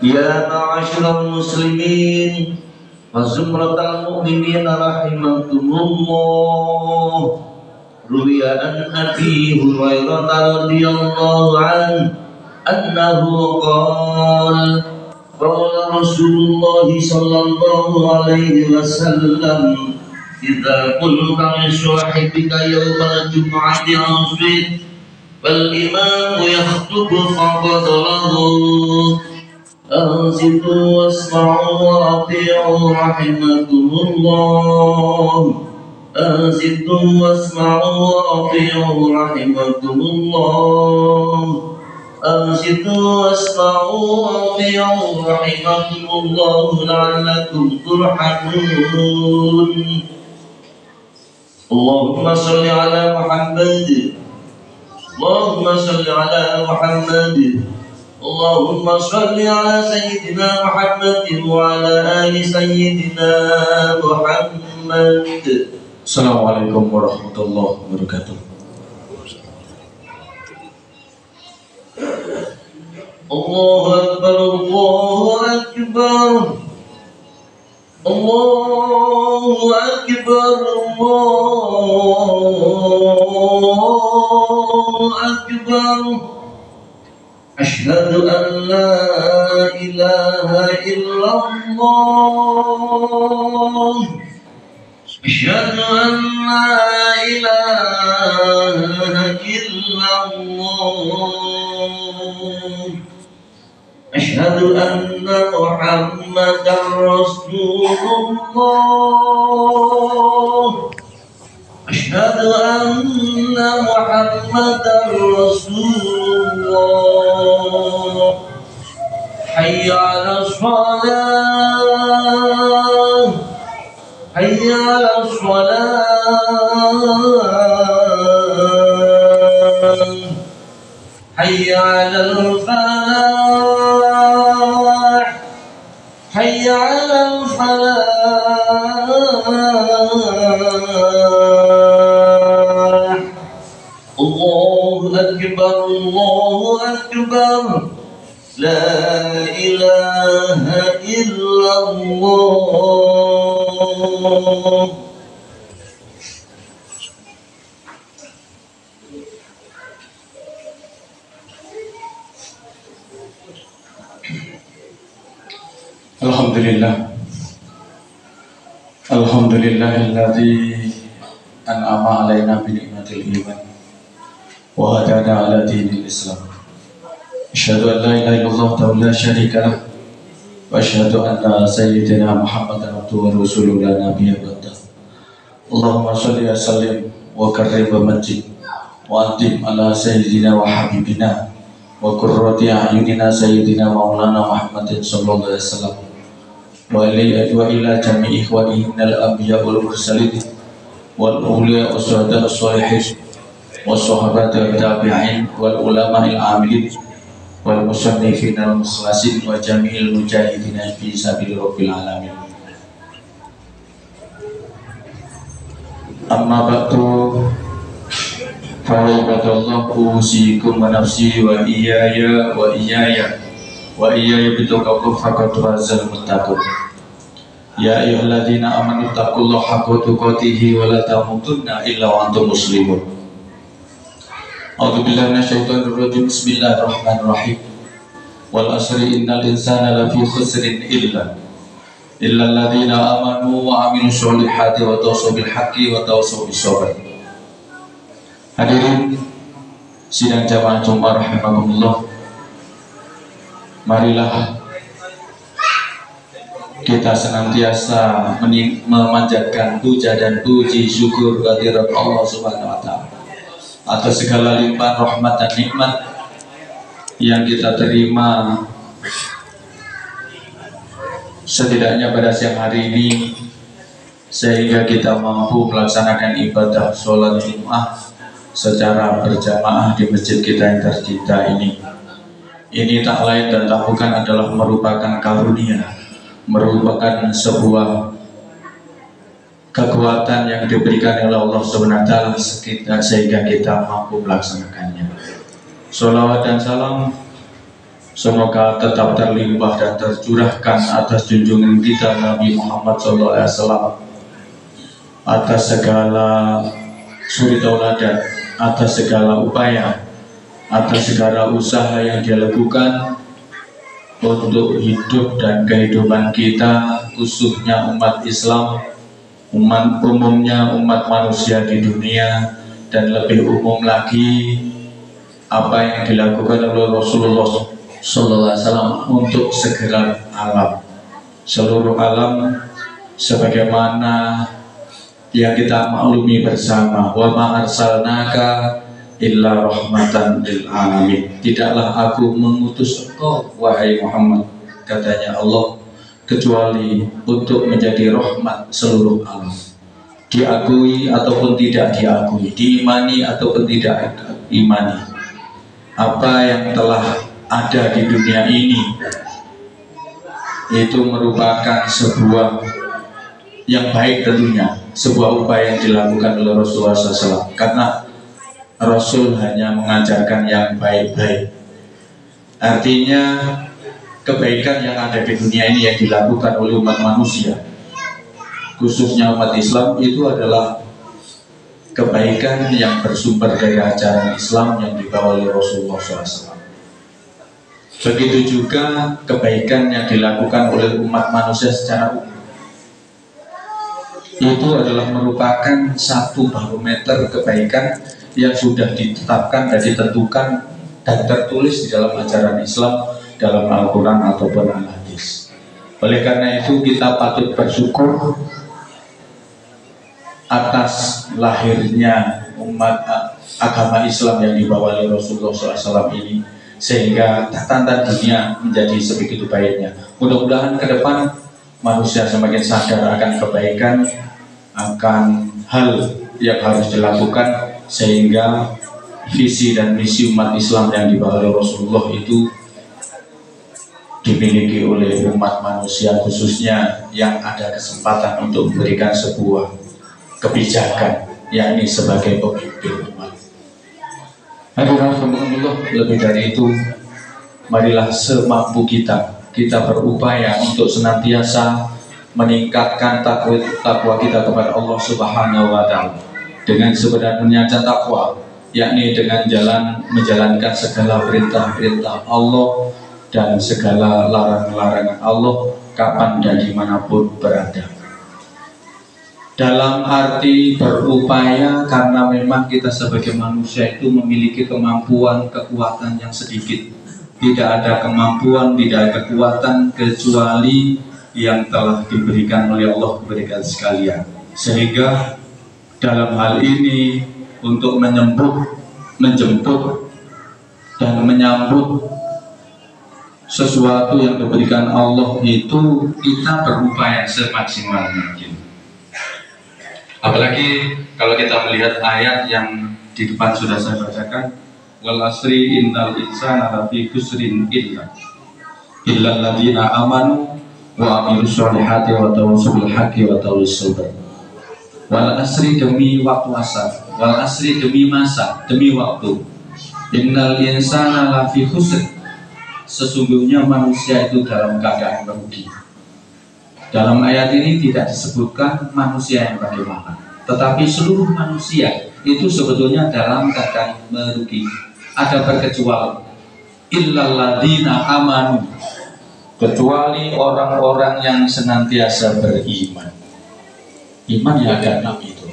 Ya ma'asyiral muslimin wa zumratal mu'minin rahimakumullah. Ruwiya an Abi Hurairah radhiyallahu anhu qala qala Rasulullah sallallahu alaihi wasallam idza qulta li sahibika yawmal jum'ati ansit wal imamu yakhthubu faqad lahu ansitu wasma'u wa ati'u rahimakumullah. أنصتوا واسمعوا وأطيعوا رحمكم الله. أنصتوا واسمعوا وأطيعوا رحمكم الله لعلكم ترحمون. اللهم صل على محمد. اللهم صل على محمد. اللهم صل على سيدنا محمد وعلى آل سيدنا محمد. Assalamualaikum warahmatullahi wabarakatuh. Allahu Akbar, Allahu Akbar, Allahu Akbar, Allahu Akbar. Asyhadu an la ilaha illallah. أشهد أن لا إله إلا الله. أشهد أن محمدا رسول الله. أشهد أن محمدا رسول الله. حي على الصلاة. حي على الصلاة. حي على الفلاح. حي على الفلاح. الله أكبر، الله أكبر. لا إله إلا الله. Alhamdulillah. Alhamdulillahilladzi an'ama alaina bi ni'matil iman wa hadana ala dinil Islam. Asyhadu an la ilaha illallah wa la syarika lah. Wa asyhadu anna sayyidina Muhammadan abduhu wa rasuluhu la nabiyya ba'dah. Allahumma shalli wa sallim wa karrim wa majid wa atim ala sayyidina wa habibina wa qurrati a'yunina sayyidina maulana Muhammadin sallallahu alaihi wasallam wa ila jami'i ikhwanihi minal anbiya wal mursalin wal awliya was syuhada was sholihin was sahabati wat tabi'in wal ulama'il amilin wal musannifin al mukhlasin wa jami'il mujahidin fi sabilir rabbil alamin. Amma ba'du, fa ibadallahu usikum wa nafsi wa iyaya bitaqakum faqad fazal muttaqun. Ya ayyuhalladzina amanu taqullaha haqqa tuqatih wa la tamutunna illa wa antum muslimun. A'udzu billahi minasyaitonir rajim. Bismillahirrahmanirrahim. Wal asri innal insana lafi khusrin illa alladzina amanu wa amilus solihati wa tawassaw bil haqqi wa tawassaw bis sabr. Hadirin sidang jamaah Jumat rahimakumullah. Marilah kita senantiasa memanjatkan puja dan puji syukur kehadirat Allah Subhanahu wa taala atas segala limpahan rahmat dan nikmat yang kita terima setidaknya pada siang hari ini, sehingga kita mampu melaksanakan ibadah sholat Jumat secara berjamaah di masjid kita yang tercinta ini. Ini tak lain dan tak bukan adalah merupakan karunia, merupakan sebuah kekuatan yang diberikan oleh Allah SWT sehingga kita mampu melaksanakannya. Sholawat dan salam Semoga tetap terlimpah dan tercurahkan atas junjungan kita Nabi Muhammad SAW, atas segala suri tauladan, atas segala upaya, atas segala usaha yang dia lakukan untuk hidup dan kehidupan kita, khususnya umat Islam, umumnya umat manusia di dunia, dan lebih umum lagi apa yang dilakukan oleh Rasulullah SAW untuk segala alam, seluruh alam, sebagaimana yang kita maklumi bersama, wa ma arsalnaka illa rahmatan lil alamin. Tidaklah aku mengutus engkau wahai Muhammad, katanya Allah, kecuali untuk menjadi rahmat seluruh alam. Diakui ataupun tidak diakui, diimani ataupun tidak imani, apa yang telah ada di dunia ini itu merupakan sebuah yang baik, tentunya sebuah upaya yang dilakukan oleh Rasulullah SAW, karena Rasul hanya mengajarkan yang baik-baik. Artinya kebaikan yang ada di dunia ini yang dilakukan oleh umat manusia, khususnya umat Islam, itu adalah kebaikan yang bersumber dari ajaran Islam yang dibawa oleh Rasulullah SAW. Begitu juga kebaikan yang dilakukan oleh umat manusia secara umum, itu adalah merupakan satu barometer kebaikan yang sudah ditetapkan dan ditentukan dan tertulis di dalam ajaran Islam, dalam Al-Quran ataupun Al-Hadis. Oleh karena itu kita patut bersyukur atas lahirnya umat agama Islam yang dibawa oleh Rasulullah SAW ini, sehingga tatanan dunia menjadi sebegitu baiknya. Mudah-mudahan ke depan manusia semakin sadar akan kebaikan, akan hal yang harus dilakukan, sehingga visi dan misi umat Islam yang dibawa oleh Rasulullah itu dimiliki oleh umat manusia, khususnya yang ada kesempatan untuk memberikan sebuah kebijakan, yakni sebagai pemimpin umat. Lebih dari itu, marilah semampu kita berupaya untuk senantiasa meningkatkan takwa kita kepada Allah Subhanahu wa Ta'ala dengan sebenarnya takwa, yakni dengan menjalankan segala perintah-perintah Allah dan segala larangan-larangan Allah kapan dan dimanapun berada. Dalam arti berupaya, karena memang kita sebagai manusia itu memiliki kemampuan, kekuatan yang sedikit. Tidak ada kemampuan, tidak ada kekuatan kecuali yang telah diberikan oleh Allah kepada sekalian. Sehingga dalam hal ini untuk menjemput dan menyambut sesuatu yang diberikan Allah itu, kita berupaya semaksimal mungkin. Apalagi kalau kita melihat ayat yang di depan sudah saya bacakan, wal asri innal insana lafi khusrin illa alladziina amanu wa amilus sholihati wa tawassaw bil haqqi wa tawassaw bis sabr. Wal asri, demi waktu asar, wal asri demi masa, demi waktu, innal insana lafi khusr, sesungguhnya manusia itu dalam keadaan merugi. Dalam ayat ini tidak disebutkan manusia yang bagaimana, tetapi seluruh manusia itu sebetulnya dalam keadaan merugi. Ada berkecuali, illalladzina amanu, kecuali orang-orang yang senantiasa beriman. Iman yang ada 6 itu.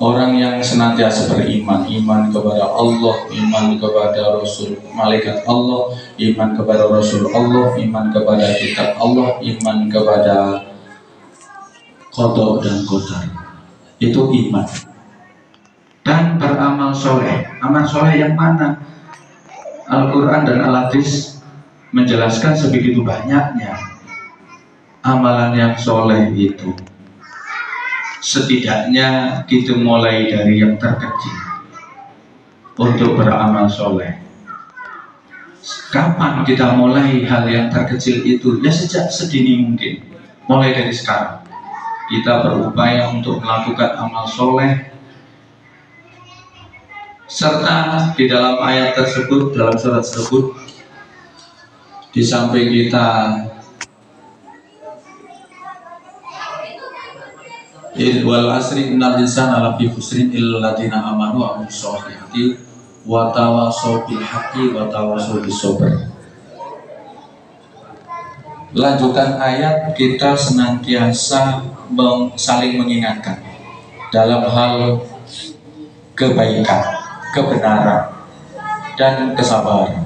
Orang yang senantiasa beriman, iman kepada Allah, iman kepada Rasul, malaikat Allah, iman kepada Rasul Allah, iman kepada kitab Allah, iman kepada qada dan qadar. Itu iman. Dan beramal soleh. Amal soleh yang mana? Al-Quran dan Al-Hadis menjelaskan sebegitu banyaknya amalan yang soleh itu. Setidaknya kita mulai dari yang terkecil untuk beramal soleh. Kapan kita mulai hal yang terkecil itu? Ya sejak sedini mungkin. Mulai dari sekarang kita berupaya untuk melakukan amal soleh, serta di dalam ayat tersebut, dalam surat tersebut, Di samping kita wal asri innal insana lafi khusrin illal ladzina amanu wa amilus solihati wa tawassaw bil haqqi wa tawassaw bis sabr. Lanjutan ayat, kita senantiasa saling mengingatkan dalam hal kebaikan, kebenaran, dan kesabaran.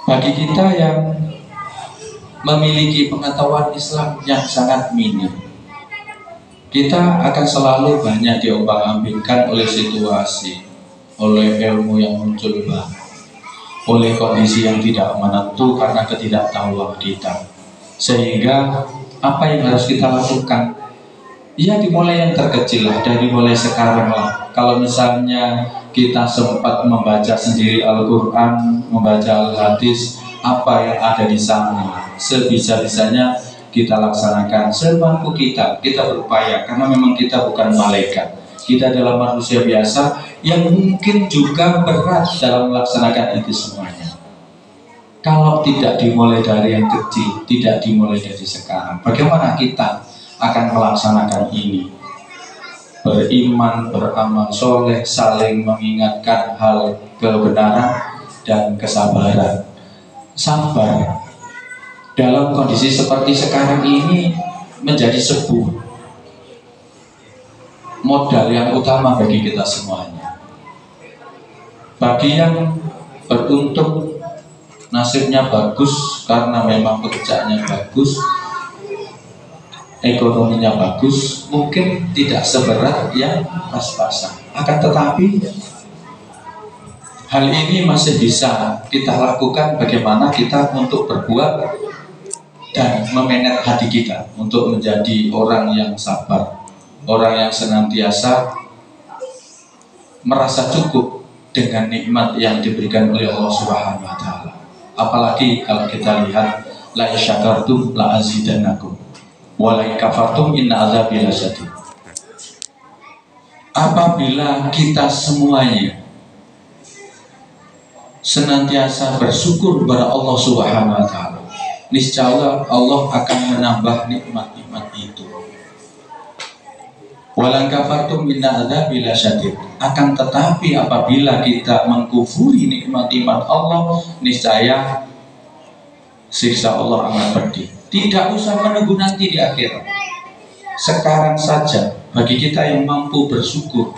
Bagi kita yang memiliki pengetahuan Islam yang sangat minim, kita akan selalu banyak diombang-ambingkan oleh situasi, oleh ilmu yang muncul baru, oleh kondisi yang tidak menentu karena ketidaktahuan kita. Sehingga apa yang harus kita lakukan? Ya dimulai yang terkecil lah, dari mulai sekarang lah. Kalau misalnya kita sempat membaca sendiri Al-Quran, membaca Al-Hadis, apa yang ada di sana, sebisa-bisanya kita laksanakan. Semampu kita berupaya, karena memang kita bukan malaikat. Kita adalah manusia biasa yang mungkin juga berat dalam melaksanakan itu semuanya. Kalau tidak dimulai dari yang kecil, tidak dimulai dari sekarang, bagaimana kita akan melaksanakan ini? Beriman, beramal soleh, saling mengingatkan hal kebenaran dan kesabaran. Sabar dalam kondisi seperti sekarang ini menjadi sebuah modal yang utama bagi kita semuanya. Bagi yang beruntung, nasibnya bagus karena memang pekerjaannya bagus, ekonominya bagus, mungkin tidak seberat yang pas-pasan. Akan tetapi hal ini masih bisa kita lakukan, bagaimana kita untuk berbuat dan memanage hati kita untuk menjadi orang yang sabar, orang yang senantiasa merasa cukup dengan nikmat yang diberikan oleh Allah Subhanahu wa taala. Apalagi kalau kita lihat la syakartum la azidannakum wa la kafartum inna adzabi lasyadid. Apabila kita semuanya senantiasa bersyukur kepada Allah Subhanahu wa taala, niscaya Allah akan menambah nikmat-nikmat itu. Walan kafartum inna adzabi lasyadid. Akan tetapi apabila kita mengkufuri nikmat-nikmat Allah, niscaya siksa Allah amat pedih. Tidak usah menunggu nanti di akhirat. Sekarang saja bagi kita yang mampu bersyukur,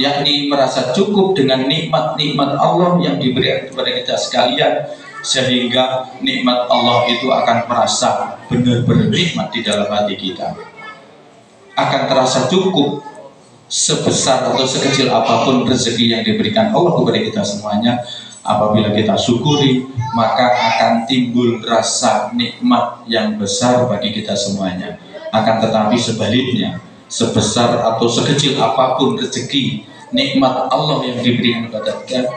yakni merasa cukup dengan nikmat-nikmat Allah yang diberikan kepada kita sekalian, sehingga nikmat Allah itu akan merasa benar-benar nikmat di dalam hati kita, akan terasa cukup sebesar atau sekecil apapun rezeki yang diberikan Allah kepada kita semuanya. Apabila kita syukuri, maka akan timbul rasa nikmat yang besar bagi kita semuanya. Akan tetapi sebaliknya, sebesar atau sekecil apapun rezeki nikmat Allah yang diberikan kepada kita,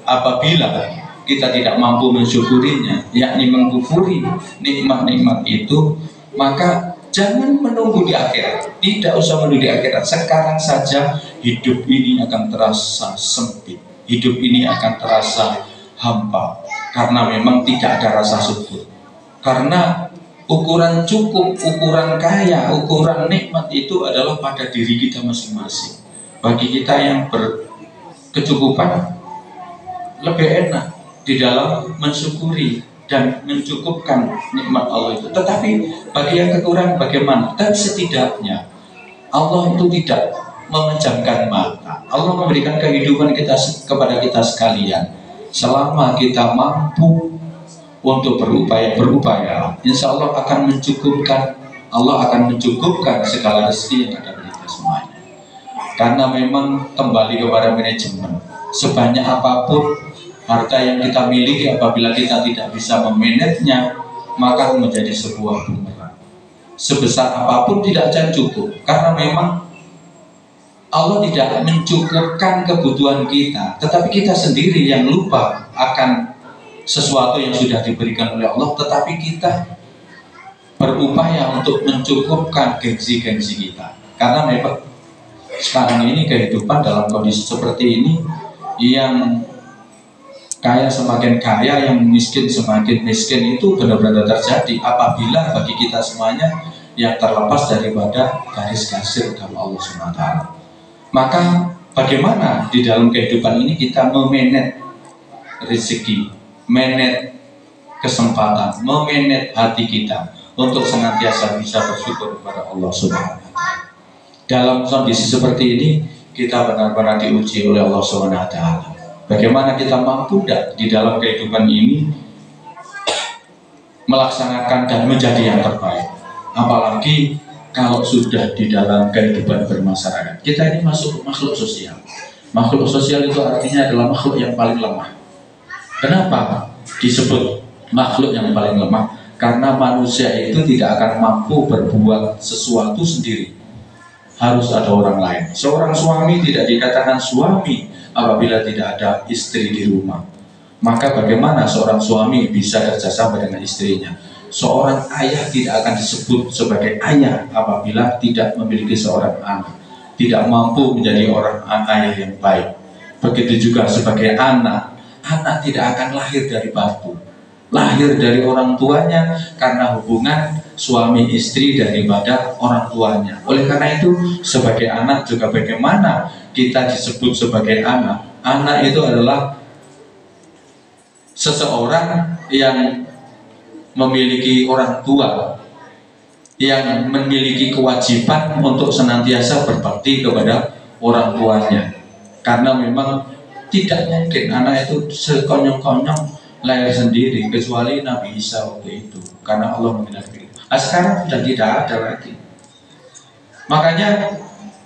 apabila kita tidak mampu mensyukurinya, yakni mengkufuri nikmat-nikmat itu, maka jangan menunggu di akhirat. Tidak usah menunggu di akhirat. Sekarang saja hidup ini akan terasa sempit, hidup ini akan terasa hampa, karena memang tidak ada rasa syukur. Karena ukuran cukup, ukuran kaya, ukuran nikmat itu adalah pada diri kita masing-masing. Bagi kita yang berkecukupan, lebih enak di dalam mensyukuri dan mencukupkan nikmat Allah itu. Tetapi bagi yang kekurangan bagaimana? Dan setidaknya Allah itu tidak memejamkan mata. Allah memberikan kehidupan kita kepada kita sekalian. Selama kita mampu untuk berupaya, insya Allah akan mencukupkan. Allah akan mencukupkan segala rezeki yang ada pada kita semuanya. Karena memang kembali kepada manajemen. Sebanyak apapun harta yang kita miliki, apabila kita tidak bisa memanagenya, maka menjadi sebuah bumerang. Sebesar apapun tidak akan cukup, karena memang Allah tidak mencukupkan kebutuhan kita, tetapi kita sendiri yang lupa akan sesuatu yang sudah diberikan oleh Allah, tetapi kita berupaya untuk mencukupkan gengsi-gengsi kita. Karena memang sekarang ini kehidupan dalam kondisi seperti ini yang kaya semakin kaya, yang miskin semakin miskin, itu benar-benar terjadi apabila bagi kita semuanya yang terlepas daripada garis kasir agama Allah SWT. Maka bagaimana di dalam kehidupan ini kita memanage rezeki, manage kesempatan, memanage hati kita untuk senantiasa bisa bersyukur kepada Allah SWT. Dalam kondisi seperti ini kita benar-benar diuji oleh Allah SWT. Bagaimana kita mampu di dalam kehidupan ini melaksanakan dan menjadi yang terbaik. Apalagi kalau sudah di dalam kehidupan bermasyarakat. Kita ini masuk makhluk sosial. Makhluk sosial itu artinya adalah makhluk yang paling lemah. Kenapa disebut makhluk yang paling lemah? Karena manusia itu tidak akan mampu berbuat sesuatu sendiri. Harus ada orang lain. Seorang suami tidak dikatakan suami apabila tidak ada istri di rumah. Maka bagaimana seorang suami bisa kerjasama dengan istrinya? Seorang ayah tidak akan disebut sebagai ayah apabila tidak memiliki seorang anak, tidak mampu menjadi orang ayah yang baik. Begitu juga sebagai anak tidak akan lahir dari batu, lahir dari orang tuanya karena hubungan suami istri daripada orang tuanya. Oleh karena itu sebagai anak juga bagaimana kita disebut sebagai anak. Anak itu adalah seseorang yang memiliki orang tua, yang memiliki kewajiban untuk senantiasa berbakti kepada orang tuanya. Karena memang tidak mungkin anak itu sekonyong-konyong lahir sendiri, kecuali Nabi Isa waktu itu, karena Allah mengendaki. Sekarang sudah tidak ada lagi. Makanya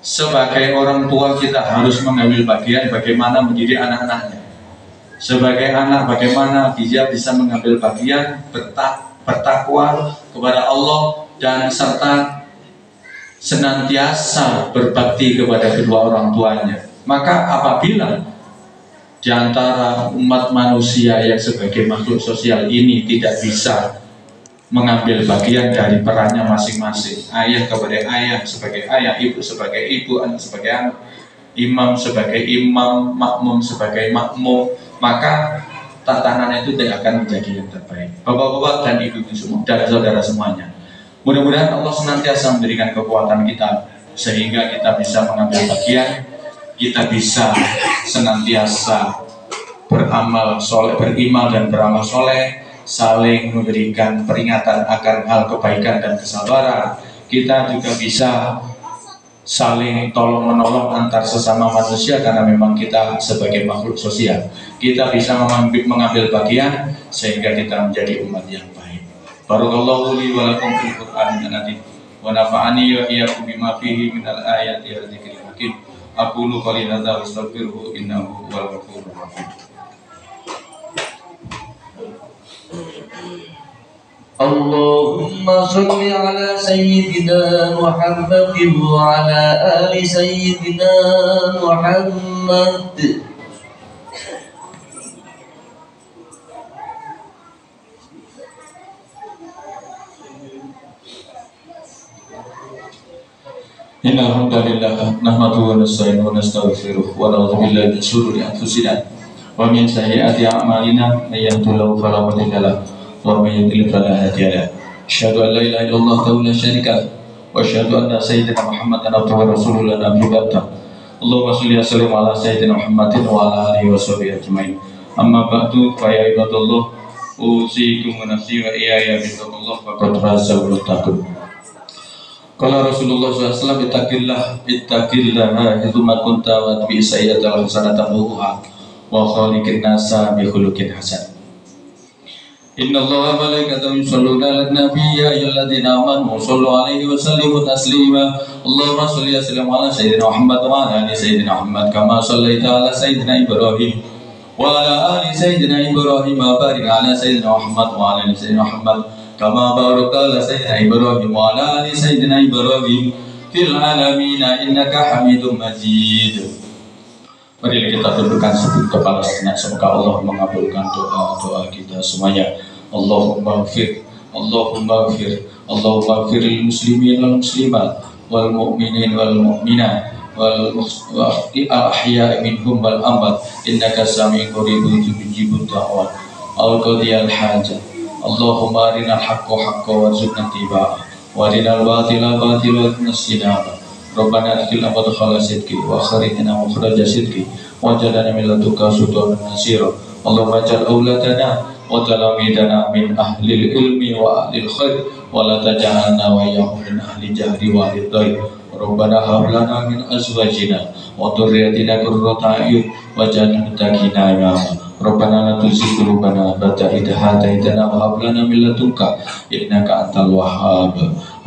sebagai orang tua kita harus mengambil bagian bagaimana mendidik anak-anaknya. Sebagai anak bagaimana dia bisa mengambil bagian bertakwa kepada Allah dan serta senantiasa berbakti kepada kedua orang tuanya. Maka apabila di antara umat manusia yang sebagai makhluk sosial ini tidak bisa mengambil bagian dari perannya masing-masing, ayah kepada ayah sebagai ayah, ibu sebagai ibu, anak sebagai anak, imam sebagai imam, makmum sebagai makmum, maka tatanan itu tidak akan menjadi yang terbaik. Bapak-bapak dan ibu-ibu semua dan saudara semuanya, mudah-mudahan Allah senantiasa memberikan kekuatan kita sehingga kita bisa mengambil bagian, kita bisa senantiasa beramal soleh, beriman dan beramal soleh, saling memberikan peringatan akan hal kebaikan dan kesabaran. Kita juga bisa saling tolong menolong antar sesama manusia karena memang kita sebagai makhluk sosial. Kita bisa mengambil bagian sehingga kita menjadi umat yang baik. Barakallahu li wa lakum fil Qur'anil azim wa nafa'ani wa iyyakum bima fihi minal ayati wa dzikril hakim. Aqulu qouli hadza wa astaghfiruhu innahu huwal ghafurur rahim. اللهم صل على سيدنا محمد وعلى آل سيدنا محمد. Innal hamdalillah nahmaduhu wa nasta'inuhu wa nastaghfiruh wa na'udzu billahi min shururi anfusina wa min sayyiati a'malina may yahdihillahu fala mudilla lahu wa may yudlil fala hadiya lahu. Asyhadu an la ilaha illallah wa la syarika lahu wa asyhadu anna sayyidina Muhammadan abduhu wa rasuluhu la nabiyya ba'dahu. Allahumma shalli wa sallim ala sayyidina Muhammadin wa ala alihi wa sahbihi ajmain. Amma ba'du fa ya ibadallah usikum wa nafsi wa iyaya bittaqullah faqad faza wa taqul. Qala Rasulullah SAW, ittaqillah hitsuma kunta wa bi sayyi'atil hasanatan muha wa khaliqin nasa bi khuluqin hasan. Innallaha wa malaikatahu yusholluna 'alan nabiy ya ayyuhalladzina amanu shollu 'alaihi wa sallimu taslima. Allahumma sholli wa sallim 'ala sayyidina Muhammad wa 'ala ali sayyidina Muhammad kama shallaita 'ala sayyidina Ibrahim wa 'ala ali sayyidina Ibrahim wa barik 'ala sayyidina Muhammad wa 'ala ali sayyidina Muhammad kama barakta ala sayyidina Ibrahim wa ala ali sayyidina Ibrahim fil alamin innaka Hamidum Majid. Mari kita tundukkan kepala sejenak, semoga Allah mengabulkan doa-doa kita semuanya. Allahumma ighfir, Allahumma ighfir, Allahumma ighfir lil muslimin wal muslimat wal mu'minin wal mu'minat والأحياء منهم والأموات إنك سميع قريب تجيب الدعوات أو قضي الحاجة اللهم أرنا الحق حقا وارزقنا اتباعه وأرنا الباطل باطلا وارزقنا اجتنابه ربنا أدخلنا مدخل صدق وأخرجنا مخرج صدق واجعلنا من لدنك سلطانا نصيرا اللهم اجعل أولادنا وتلاميذنا من أهل العلم وأهل الخير ولا تجعلنا وإياهم من أهل الجهل وأهل الضيق ربنا هب لنا من أزواجنا وذرياتنا قرة أعين واجعلنا للمتقين إماما ربنا لا تزغ قلوبنا بعد إذ هديتنا وهب لنا من لدنك إنك أنت الوهاب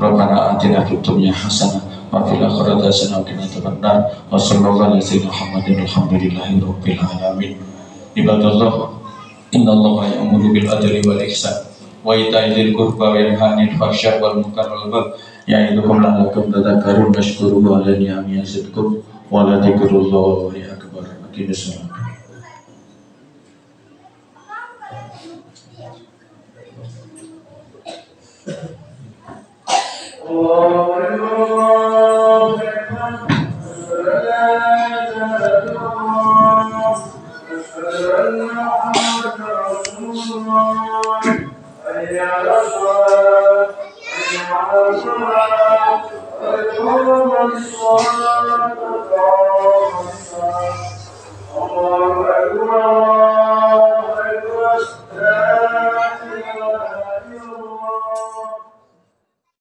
ربنا آتنا في الدنيا حسنة وفي الآخرة حسنة وقنا عذاب النار وصلى الله على سيدنا محمد الحمد لله رب العالمين عباد الله إن الله يأمر بالعدل والإحسان وإيتاء ذي القربى وينهى عن الفحشاء والمنكر والبغي يعظكم لعلكم تذكرون واشكروا على نعمه يزدكم ولذكر الله أكبر. أقيموا الصلاة. Allah